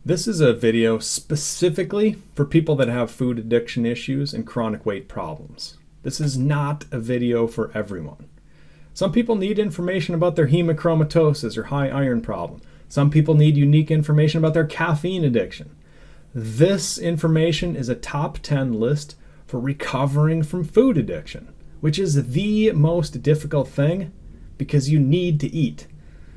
This is a video specifically for people that have food addiction issues and chronic weight problems. This is not a video for everyone. Some people need information about their hemochromatosis or high iron problem. Some people need unique information about their caffeine addiction. This information is a top 10 list for recovering from food addiction, which is the most difficult thing because you need to eat.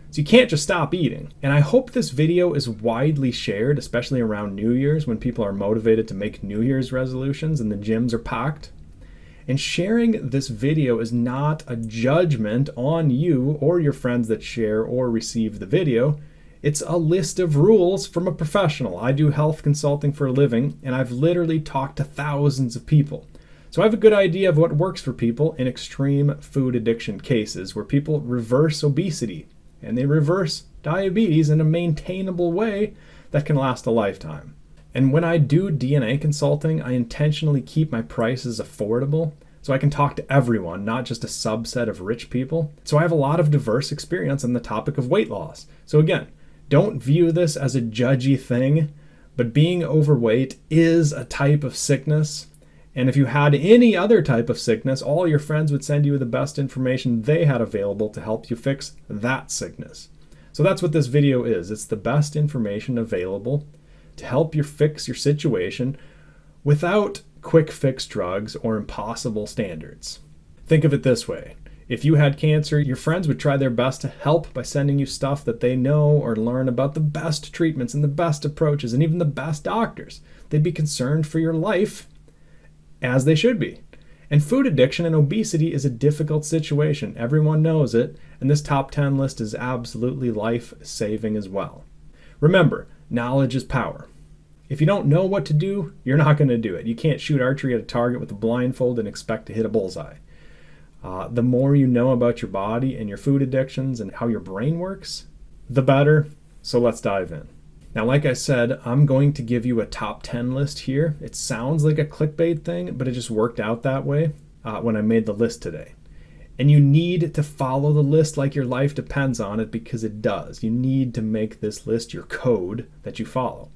So you can't just stop eating. And I hope this video is widely shared, especially around New Year's when people are motivated to make New Year's resolutions and the gyms are packed. And sharing this video is not a judgment on you or your friends that share or receive the video. It's a list of rules from a professional. I do health consulting for a living, and I've literally talked to thousands of people. So I have a good idea of what works for people in extreme food addiction cases where people reverse obesity and they reverse diabetes in a maintainable way that can last a lifetime. And when I do DNA consulting, I intentionally keep my prices affordable so I can talk to everyone, not just a subset of rich people. So I have a lot of diverse experience on the topic of weight loss. So again, don't view this as a judgy thing, but being overweight is a type of sickness. And if you had any other type of sickness, all your friends would send you the best information they had available to help you fix that sickness. So that's what this video is. It's the best information available to help you fix your situation without quick fix drugs or impossible standards. Think of it this way. If you had cancer, your friends would try their best to help by sending you stuff that they know or learn about the best treatments and the best approaches and even the best doctors. They'd be concerned for your life, as they should be. And food addiction and obesity is a difficult situation. Everyone knows it, and this top 10 list is absolutely life-saving as well. Remember, knowledge is power. If you don't know what to do, you're not going to do it. You can't shoot archery at a target with a blindfold and expect to hit a bullseye. The more you know about your body and your food addictions and how your brain works, the better. So let's dive in. Now, like I said, I'm going to give you a top 10 list here. It sounds like a clickbait thing, but it just worked out that way when I made the list today. And you need to follow the list like your life depends on it, because it does. You need to make this list your code that you follow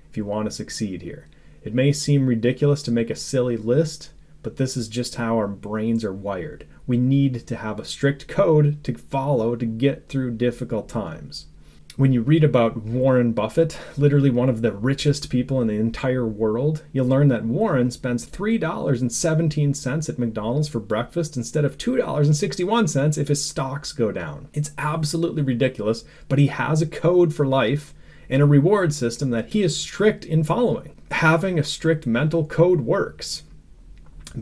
if you want to succeed here. It may seem ridiculous to make a silly list, but this is just how our brains are wired. We need to have a strict code to follow to get through difficult times. When you read about Warren Buffett, literally one of the richest people in the entire world, you'll learn that Warren spends $3.17 at McDonald's for breakfast instead of $2.61 if his stocks go down. It's absolutely ridiculous, but he has a code for life and a reward system that he is strict in following. Having a strict mental code works.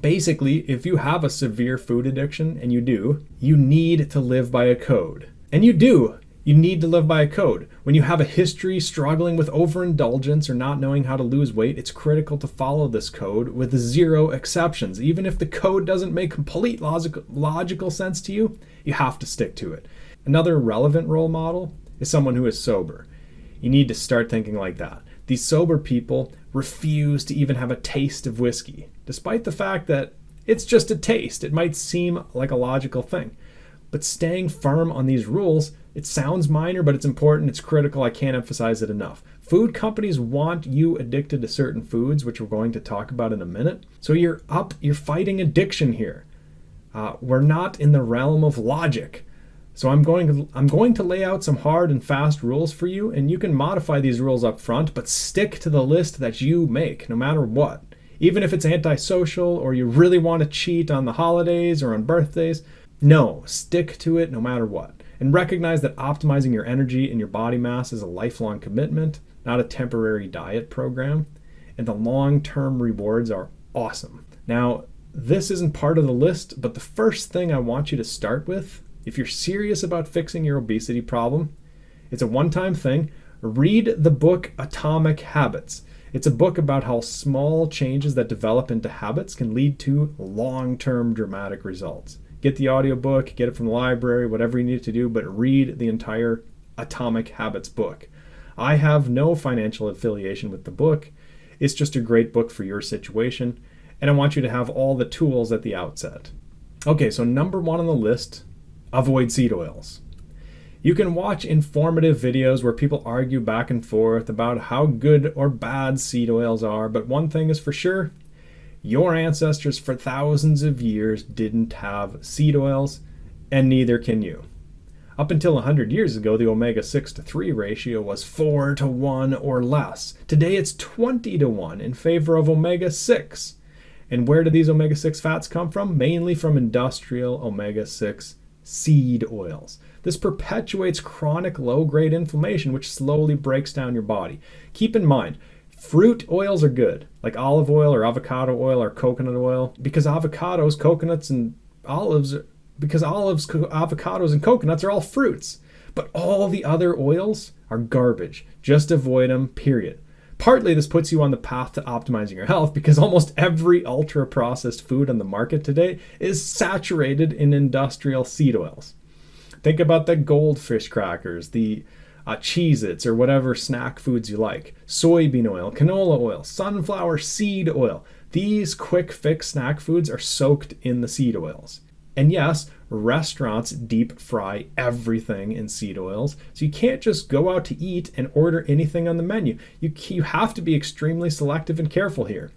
Basically, if you have a severe food addiction, and you do, you need to live by a code. And you do. You need to live by a code. When you have a history struggling with overindulgence or not knowing how to lose weight, it's critical to follow this code with zero exceptions. Even if the code doesn't make complete logical sense to you, you have to stick to it. Another relevant role model is someone who is sober. You need to start thinking like that. These sober people refuse to even have a taste of whiskey, despite the fact that it's just a taste. It might seem like a logical thing. But staying firm on these rules, it sounds minor, but it's important, it's critical, I can't emphasize it enough. Food companies want you addicted to certain foods, which we're going to talk about in a minute. So you're fighting addiction here. We're not in the realm of logic. So I'm going to lay out some hard and fast rules for you, and you can modify these rules up front, but stick to the list that you make, no matter what. Even if it's antisocial or you really want to cheat on the holidays or on birthdays, no, stick to it no matter what. And recognize that optimizing your energy and your body mass is a lifelong commitment, not a temporary diet program. And the long-term rewards are awesome. Now, this isn't part of the list, but the first thing I want you to start with, if you're serious about fixing your obesity problem, it's a one-time thing. Read the book Atomic Habits. It's a book about how small changes that develop into habits can lead to long-term dramatic results. Get the audiobook, get it from the library, whatever you need to do, but read the entire Atomic Habits book. I have no financial affiliation with the book. It's just a great book for your situation, and I want you to have all the tools at the outset. Okay, so number 1 on the list, avoid seed oils. You can watch informative videos where people argue back and forth about how good or bad seed oils are, but one thing is for sure, your ancestors for thousands of years didn't have seed oils, and neither can you. Up until 100 years ago, the omega-6 to 3 ratio was 4 to 1 or less. Today it's 20 to 1 in favor of omega-6. And where do these omega-6 fats come from? Mainly from industrial omega-6 seed oils. This perpetuates chronic low-grade inflammation, which slowly breaks down your body. Keep in mind, fruit oils are good, like olive oil or avocado oil or coconut oil, because avocados, coconuts, and olives, avocados, and coconuts are all fruits. But all the other oils are garbage. Just avoid them, period. Partly this puts you on the path to optimizing your health because almost every ultra-processed food on the market today is saturated in industrial seed oils. Think about the goldfish crackers, the Cheez-Its, or whatever snack foods you like. Soybean oil, canola oil, sunflower seed oil. These quick fix snack foods are soaked in the seed oils. And yes, restaurants deep fry everything in seed oils, so you can't just go out to eat and order anything on the menu. You have to be extremely selective and careful here.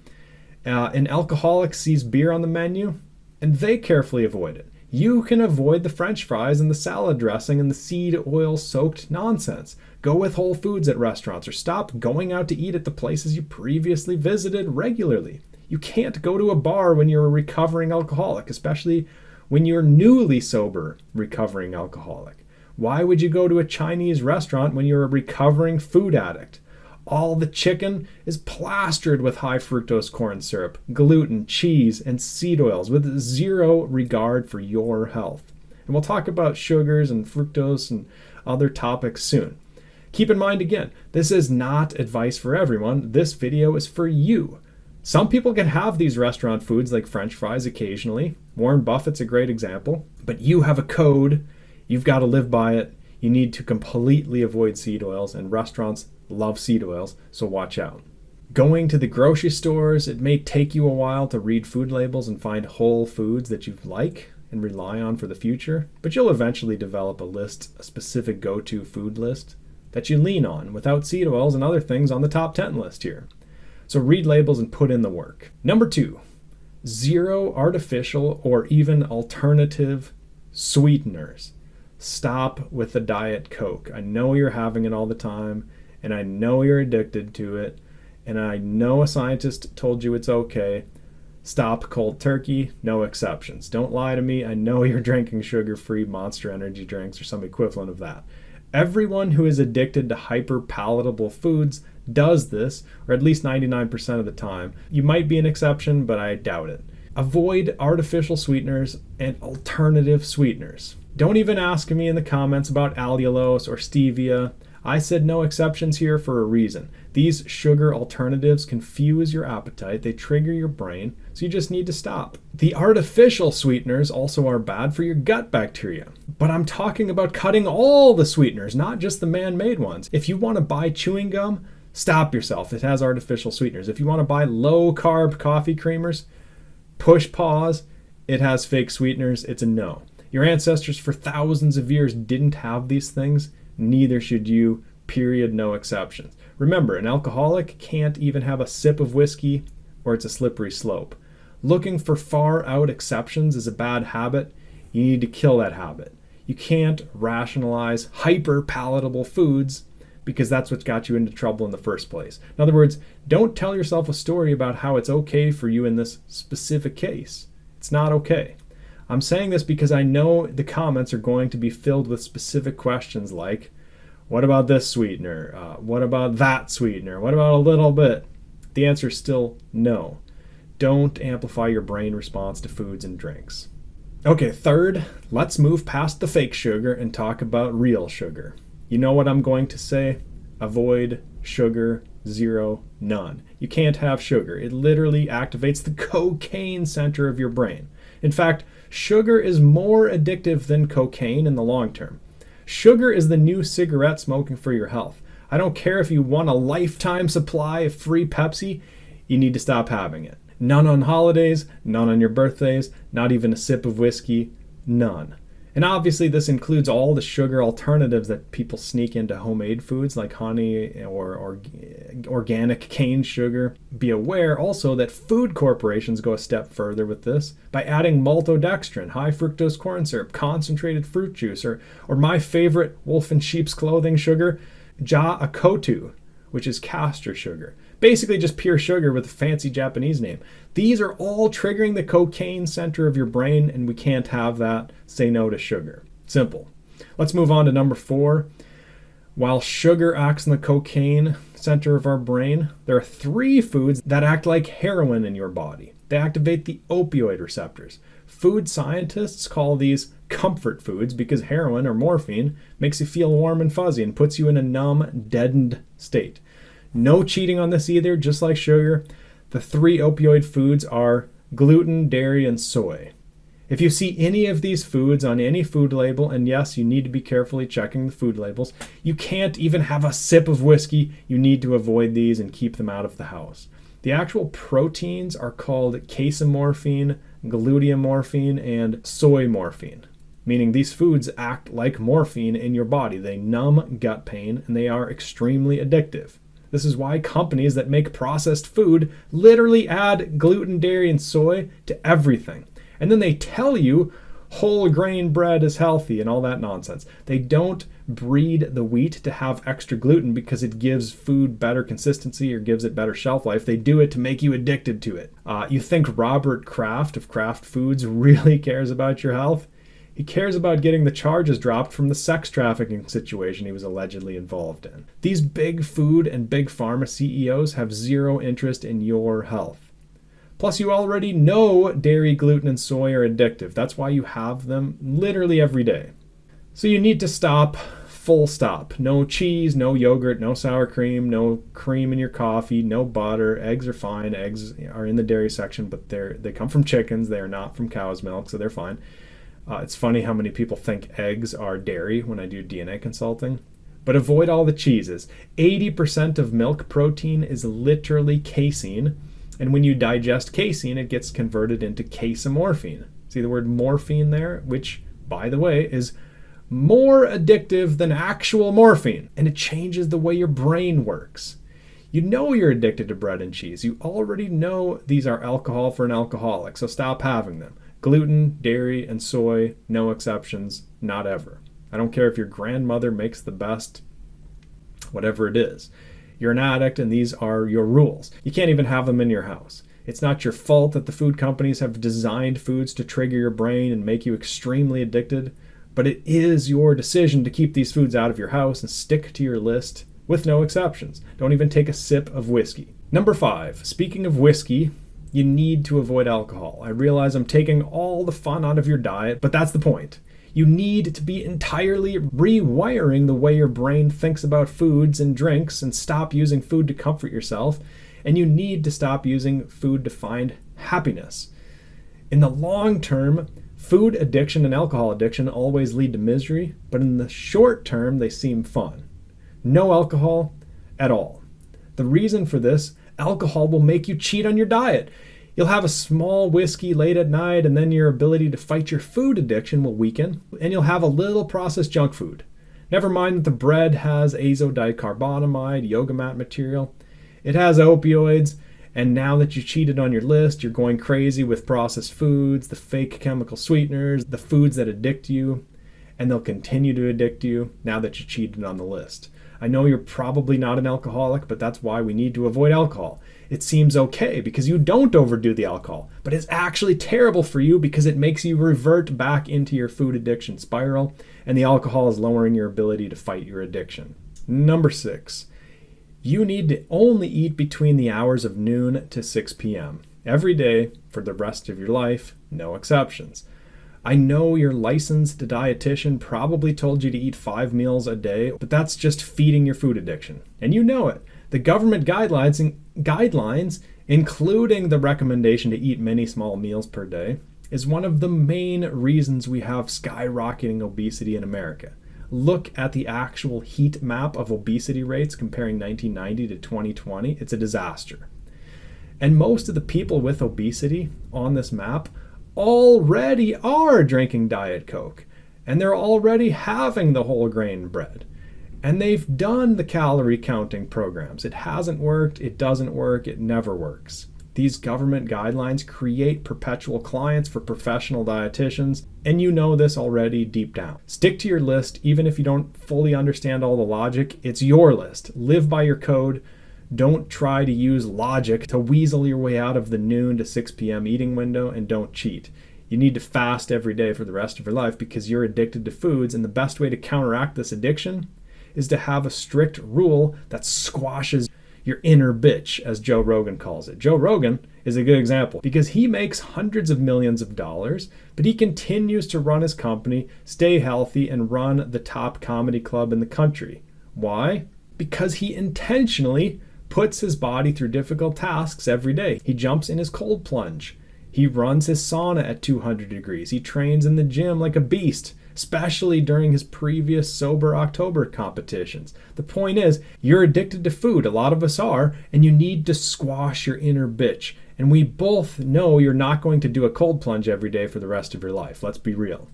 An alcoholic sees beer on the menu, and they carefully avoid it. You can avoid the French fries and the salad dressing and the seed oil soaked nonsense. Go with whole foods at restaurants, or stop going out to eat at the places you previously visited regularly. You can't go to a bar when you're a recovering alcoholic, especially when you're newly sober recovering alcoholic. Why would you go to a Chinese restaurant when you're a recovering food addict? All the chicken is plastered with high fructose corn syrup, gluten, cheese, and seed oils with zero regard for your health. And we'll talk about sugars and fructose and other topics soon. Keep in mind again, this is not advice for everyone. This video is for you. Some people can have these restaurant foods like French fries occasionally. Warren Buffett's a great example. But you have a code. You've got to live by it. You need to completely avoid seed oils, and restaurants love seed oils, so watch out. Going to the grocery stores, it may take you a while to read food labels and find whole foods that you like and rely on for the future, but you'll eventually develop a specific go-to food list that you lean on without seed oils and other things on the top 10 list here. So read labels and put in the work. Number 2, zero artificial or even alternative sweeteners. Stop with the Diet Coke. I know you're having it all the time, and I know you're addicted to it, and I know a scientist told you it's okay. Stop cold turkey, no exceptions. Don't lie to me. I know you're drinking sugar-free Monster energy drinks or some equivalent of that. Everyone who is addicted to hyper-palatable foods does this, or at least 99% of the time. You might be an exception, but I doubt it. Avoid artificial sweeteners and alternative sweeteners. Don't even ask me in the comments about allulose or stevia. I said no exceptions here for a reason. These sugar alternatives confuse your appetite, they trigger your brain, so you just need to stop. The artificial sweeteners also are bad for your gut bacteria. But I'm talking about cutting all the sweeteners, not just the man-made ones. If you want to buy chewing gum, stop yourself. It has artificial sweeteners. If you want to buy low-carb coffee creamers, push pause. It has fake sweeteners. It's a no. Your ancestors for thousands of years didn't have these things. Neither should you, period, no exceptions. Remember, an alcoholic can't even have a sip of whiskey or it's a slippery slope. Looking for far out exceptions is a bad habit. You need to kill that habit. You can't rationalize hyper palatable foods because that's what got you into trouble in the first place. In other words, don't tell yourself a story about how it's okay for you in this specific case. It's not okay. I'm saying this because I know the comments are going to be filled with specific questions like, what about this sweetener? What about that sweetener? What about a little bit? The answer is still no. Don't amplify your brain response to foods and drinks. Okay, third, let's move past the fake sugar and talk about real sugar. You know what I'm going to say? Avoid sugar, zero, none. You can't have sugar. It literally activates the cocaine center of your brain. In fact, sugar is more addictive than cocaine in the long term. Sugar is the new cigarette smoking for your health. I don't care if you want a lifetime supply of free Pepsi, you need to stop having it. None on holidays, none on your birthdays, not even a sip of whiskey, none. And obviously this includes all the sugar alternatives that people sneak into homemade foods like honey or organic cane sugar. Be aware also that food corporations go a step further with this by adding maltodextrin, high fructose corn syrup, concentrated fruit juice, or my favorite wolf in sheep's clothing sugar, ja-akotu, which is castor sugar. Basically just pure sugar with a fancy Japanese name. These are all triggering the cocaine center of your brain, and we can't have that. Say no to sugar. Simple. Let's move on to number 4. While sugar acts in the cocaine center of our brain, there are 3 foods that act like heroin in your body. They activate the opioid receptors. Food scientists call these comfort foods because heroin or morphine makes you feel warm and fuzzy and puts you in a numb, deadened state. No cheating on this either, just like sugar. The 3 opioid foods are gluten, dairy, and soy. If you see any of these foods on any food label, and yes, you need to be carefully checking the food labels, you can't even have a sip of whiskey. You need to avoid these and keep them out of the house. The actual proteins are called casomorphine, gluteomorphine, and soy morphine, meaning these foods act like morphine in your body. They numb gut pain, and they are extremely addictive. This is why companies that make processed food literally add gluten, dairy, and soy to everything. And then they tell you whole grain bread is healthy and all that nonsense. They don't breed the wheat to have extra gluten because it gives food better consistency or gives it better shelf life. They do it to make you addicted to it. You think Robert Kraft of Kraft Foods really cares about your health? He cares about getting the charges dropped from the sex trafficking situation he was allegedly involved in. These big food and big pharma CEOs have zero interest in your health. Plus, you already know dairy, gluten, and soy are addictive. That's why you have them literally every day. So you need to stop, full stop. No cheese, no yogurt, no sour cream, no cream in your coffee, no butter. Eggs are fine. Eggs are in the dairy section, but they come from chickens. They are not from cow's milk, so they're fine. It's funny how many people think eggs are dairy when I do DNA consulting. But avoid all the cheeses. 80% of milk protein is literally casein. And when you digest casein, it gets converted into casomorphine. See the word morphine there? Which, by the way, is more addictive than actual morphine. And it changes the way your brain works. You know you're addicted to bread and cheese. You already know these are alcohol for an alcoholic, so stop having them. Gluten, dairy, and soy, no exceptions, not ever. I don't care if your grandmother makes the best, whatever it is. You're an addict and these are your rules. You can't even have them in your house. It's not your fault that the food companies have designed foods to trigger your brain and make you extremely addicted, but it is your decision to keep these foods out of your house and stick to your list with no exceptions. Don't even take a sip of whiskey. Number 5, speaking of whiskey, you need to avoid alcohol. I realize I'm taking all the fun out of your diet, but that's the point. You need to be entirely rewiring the way your brain thinks about foods and drinks and stop using food to comfort yourself. And you need to stop using food to find happiness. In the long term, food addiction and alcohol addiction always lead to misery, but in the short term, they seem fun. No alcohol at all. The reason for this, alcohol will make you cheat on your diet. You'll have a small whiskey late at night, and then your ability to fight your food addiction will weaken, and you'll have a little processed junk food. Never mind that the bread has azodicarbonamide, yoga mat material. It has opioids, and now that you cheated on your list, you're going crazy with processed foods, the fake chemical sweeteners, the foods that addict you, and they'll continue to addict you now that you cheated on the list. I know you're probably not an alcoholic, but that's why we need to avoid alcohol. It seems okay because you don't overdo the alcohol, but it's actually terrible for you because it makes you revert back into your food addiction spiral, and the alcohol is lowering your ability to fight your addiction. Number 6, you need to only eat between the hours of noon to 6 p.m. every day for the rest of your life, no exceptions. I know your licensed dietitian probably told you to eat 5 meals a day, but that's just feeding your food addiction. And you know it. The government guidelines, including the recommendation to eat many small meals per day, is one of the main reasons we have skyrocketing obesity in America. Look at the actual heat map of obesity rates comparing 1990 to 2020. It's a disaster. And most of the people with obesity on this map already are drinking Diet Coke. and they're already having the whole grain bread. And they've done the calorie counting programs. It hasn't worked, it doesn't work, it never works. These government guidelines create perpetual clients for professional dietitians, and you know this already deep down. Stick to your list, even if you don't fully understand all the logic. It's your list. Live by your code. Don't try to use logic to weasel your way out of the noon to 6 p.m. eating window, and don't cheat. You need to fast every day for the rest of your life because you're addicted to foods, and the best way to counteract this addiction is to have a strict rule that squashes your inner bitch, as Joe Rogan calls it. Joe Rogan is a good example because he makes hundreds of millions of dollars, but he continues to run his company, stay healthy, and run the top comedy club in the country. Why? Because he intentionally puts his body through difficult tasks every day. He jumps in his cold plunge. He runs his sauna at 200 degrees. He trains in the gym like a beast, especially during his previous Sober October competitions. The point is, you're addicted to food, a lot of us are, and you need to squash your inner bitch. And we both know you're not going to do a cold plunge every day for the rest of your life. Let's be real.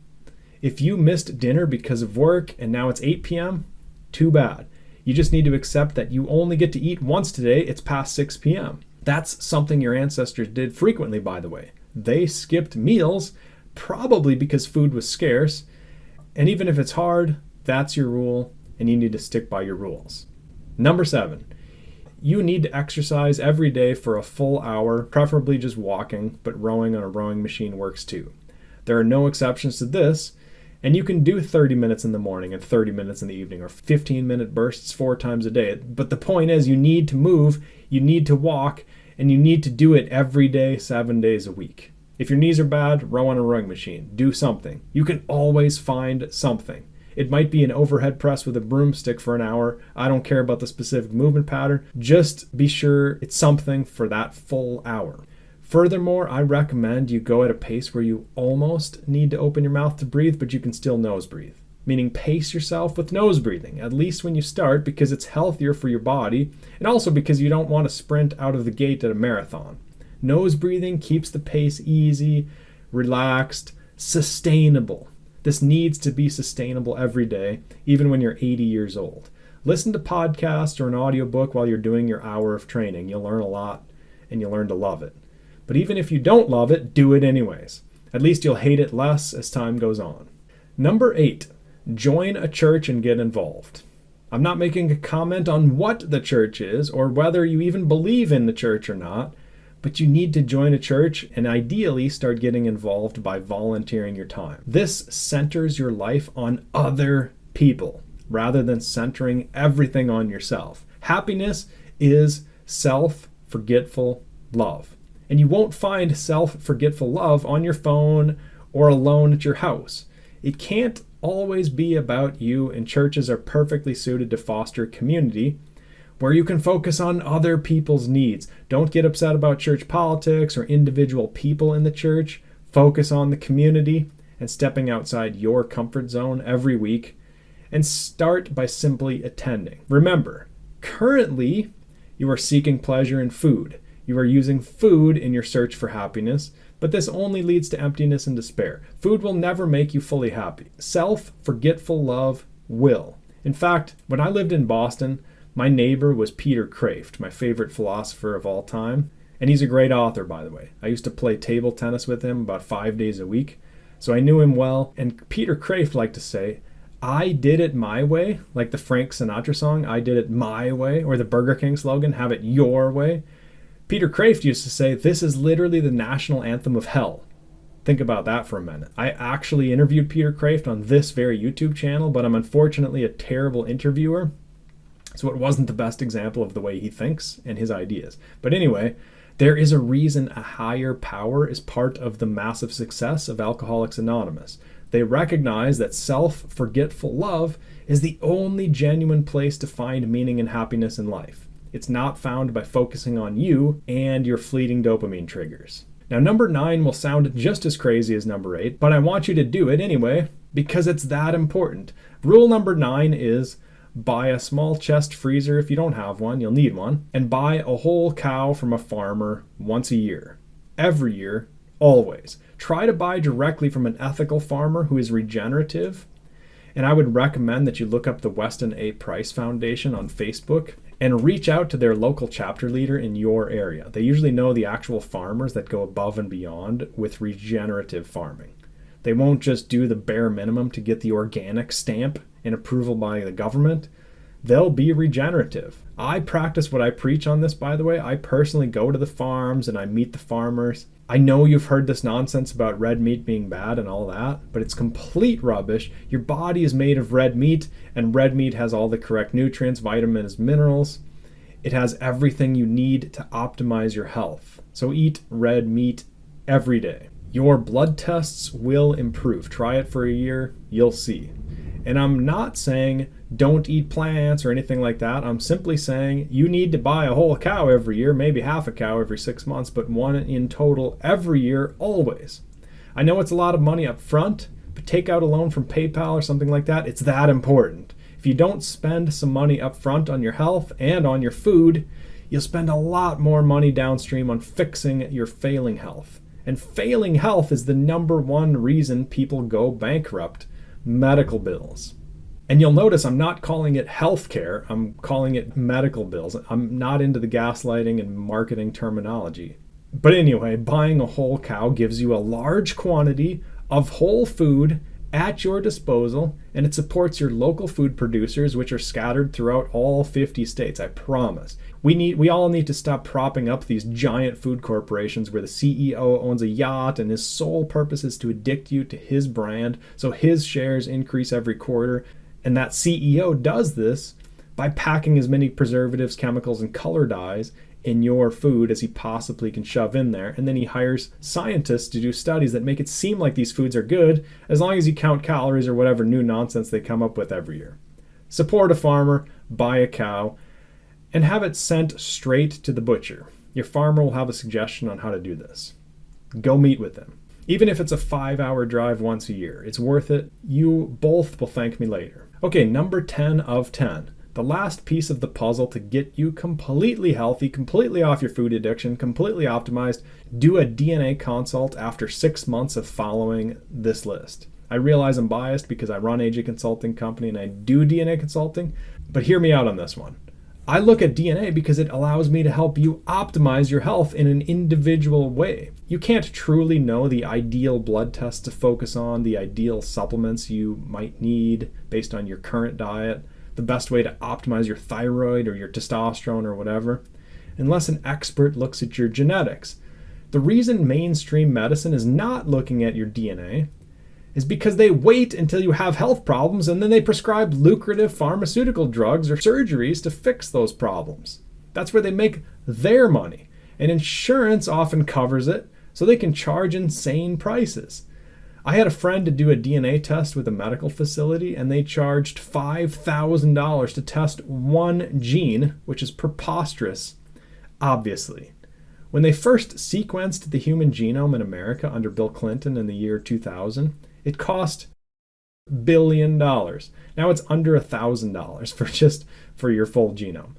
If you missed dinner because of work and now it's 8 p.m., too bad. You just need to accept that you only get to eat once today. It's past 6 p.m. That's something your ancestors did frequently, by the way. They skipped meals, probably because food was scarce. And even if it's hard, that's your rule, and you need to stick by your rules. Number 7, you need to exercise every day for a full hour, preferably just walking, but rowing on a rowing machine works too. There are no exceptions to this, and you can do 30 minutes in the morning and 30 minutes in the evening, or 15-minute bursts 4 times a day. But the point is, you need to move, you need to walk, and you need to do it every day, 7 days a week. If your knees are bad, row on a rowing machine. Do something. You can always find something. It might be an overhead press with a broomstick for an hour. I don't care about the specific movement pattern. Just be sure it's something for that full hour. Furthermore, I recommend you go at a pace where you almost need to open your mouth to breathe, but you can still nose breathe. Meaning pace yourself with nose breathing, at least when you start, because it's healthier for your body, and also because you don't want to sprint out of the gate at a marathon. Nose breathing keeps the pace easy, relaxed, sustainable. This needs to be sustainable every day, even when you're 80 years old. Listen to podcasts or an audiobook while you're doing your hour of training. You'll learn a lot, and you'll learn to love it. But even if you don't love it, do it anyways. At least you'll hate it less as time goes on. Number 8, join a church and get involved. I'm not making a comment on what the church is or whether you even believe in the church or not, but you need to join a church and ideally start getting involved by volunteering your time. This centers your life on other people rather than centering everything on yourself. Happiness is self-forgetful love. And you won't find self-forgetful love on your phone or alone at your house. It can't always be about you, and churches are perfectly suited to foster community where you can focus on other people's needs. Don't get upset about church politics or individual people in the church. Focus on the community and stepping outside your comfort zone every week, and start by simply attending. Remember, currently you are seeking pleasure in food. You are using food in your search for happiness, but this only leads to emptiness and despair. Food will never make you fully happy. Self-forgetful love will. In fact, when I lived in Boston, my neighbor was Peter Kraft, my favorite philosopher of all time. And he's a great author, by the way. I used to play table tennis with him about 5 days a week, so I knew him well. And Peter Kraft liked to say, I did it my way, like the Frank Sinatra song, I did it my way, or the Burger King slogan, have it your way. Peter Kraft used to say, this is literally the national anthem of hell. Think about that for a minute. I actually interviewed Peter Kraft on this very YouTube channel, but I'm unfortunately a terrible interviewer, so it wasn't the best example of the way he thinks and his ideas. But anyway, there is a reason a higher power is part of the massive success of Alcoholics Anonymous. They recognize that self-forgetful love is the only genuine place to find meaning and happiness in life. It's not found by focusing on you and your fleeting dopamine triggers. Now, number 9 will sound just as crazy as number 8, but I want you to do it anyway because it's that important. Rule number 9 is buy a small chest freezer if you don't have one, you'll need one, and buy a whole cow from a farmer once a year. Every year, always. Try to buy directly from an ethical farmer who is regenerative. And I would recommend that you look up the Weston A. Price Foundation on Facebook and reach out to their local chapter leader in your area. They usually know the actual farmers that go above and beyond with regenerative farming. They won't just do the bare minimum to get the organic stamp and approval by the government. They'll be regenerative. I practice what I preach on this, by the way. I personally go to the farms and I meet the farmers. I know you've heard this nonsense about red meat being bad and all that, but it's complete rubbish. Your body is made of red meat, and red meat has all the correct nutrients, vitamins, minerals. It has everything you need to optimize your health. So eat red meat every day. Your blood tests will improve. Try it for a year, you'll see. And I'm not saying don't eat plants or anything like that. I'm simply saying you need to buy a whole cow every year, maybe half a cow every 6 months, but one in total every year, always. I know it's a lot of money up front, but take out a loan from PayPal or something like that. It's that important. If you don't spend some money up front on your health and on your food, you'll spend a lot more money downstream on fixing your failing health. And failing health is the number one reason people go bankrupt: medical bills. And you'll notice I'm not calling it healthcare, I'm calling it medical bills. I'm not into the gaslighting and marketing terminology. But anyway, buying a whole cow gives you a large quantity of whole food at your disposal, and it supports your local food producers, which are scattered throughout all 50 states, I promise. We all need to stop propping up these giant food corporations where the CEO owns a yacht and his sole purpose is to addict you to his brand, so his shares increase every quarter. And that CEO does this by packing as many preservatives, chemicals, and color dyes in your food as he possibly can shove in there. And then he hires scientists to do studies that make it seem like these foods are good, as long as you count calories or whatever new nonsense they come up with every year. Support a farmer, buy a cow, and have it sent straight to the butcher. Your farmer will have a suggestion on how to do this. Go meet with them. Even if it's a 5-hour drive once a year, it's worth it. You both will thank me later. Okay, number 10 of 10. The last piece of the puzzle to get you completely healthy, completely off your food addiction, completely optimized. Do a DNA consult after 6 months of following this list. I realize I'm biased because I run AJ Consulting Company and I do DNA consulting, but hear me out on this one. I look at DNA because it allows me to help you optimize your health in an individual way. You can't truly know the ideal blood test to focus on, the ideal supplements you might need based on your current diet, the best way to optimize your thyroid or your testosterone or whatever, unless an expert looks at your genetics. The reason mainstream medicine is not looking at your DNA is because they wait until you have health problems and then they prescribe lucrative pharmaceutical drugs or surgeries to fix those problems. That's where they make their money. And insurance often covers it, so they can charge insane prices. I had a friend to do a DNA test with a medical facility, and they charged $5,000 to test one gene, which is preposterous, obviously. When they first sequenced the human genome in America under Bill Clinton in the year 2000, it cost $1 billion. Now it's under $1,000 for your full genome.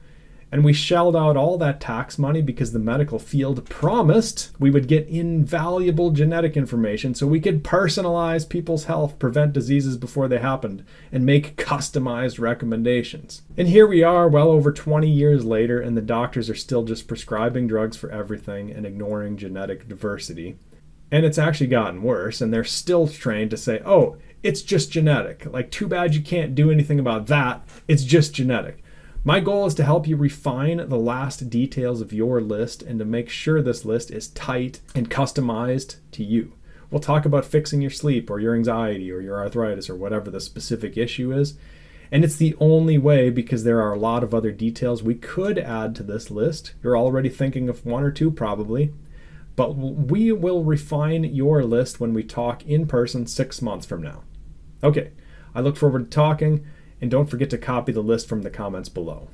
And we shelled out all that tax money because the medical field promised we would get invaluable genetic information so we could personalize people's health, prevent diseases before they happened, and make customized recommendations. And here we are, well over 20 years later, and the doctors are still just prescribing drugs for everything and ignoring genetic diversity. And it's actually gotten worse, and they're still trained to say, oh, it's just genetic. Like, too bad you can't do anything about that. It's just genetic. My goal is to help you refine the last details of your list and to make sure this list is tight and customized to you. We'll talk about fixing your sleep or your anxiety or your arthritis or whatever the specific issue is. And it's the only way because there are a lot of other details we could add to this list. You're already thinking of one or two probably. But we will refine your list when we talk in person 6 months from now. Okay, I look forward to talking, and don't forget to copy the list from the comments below.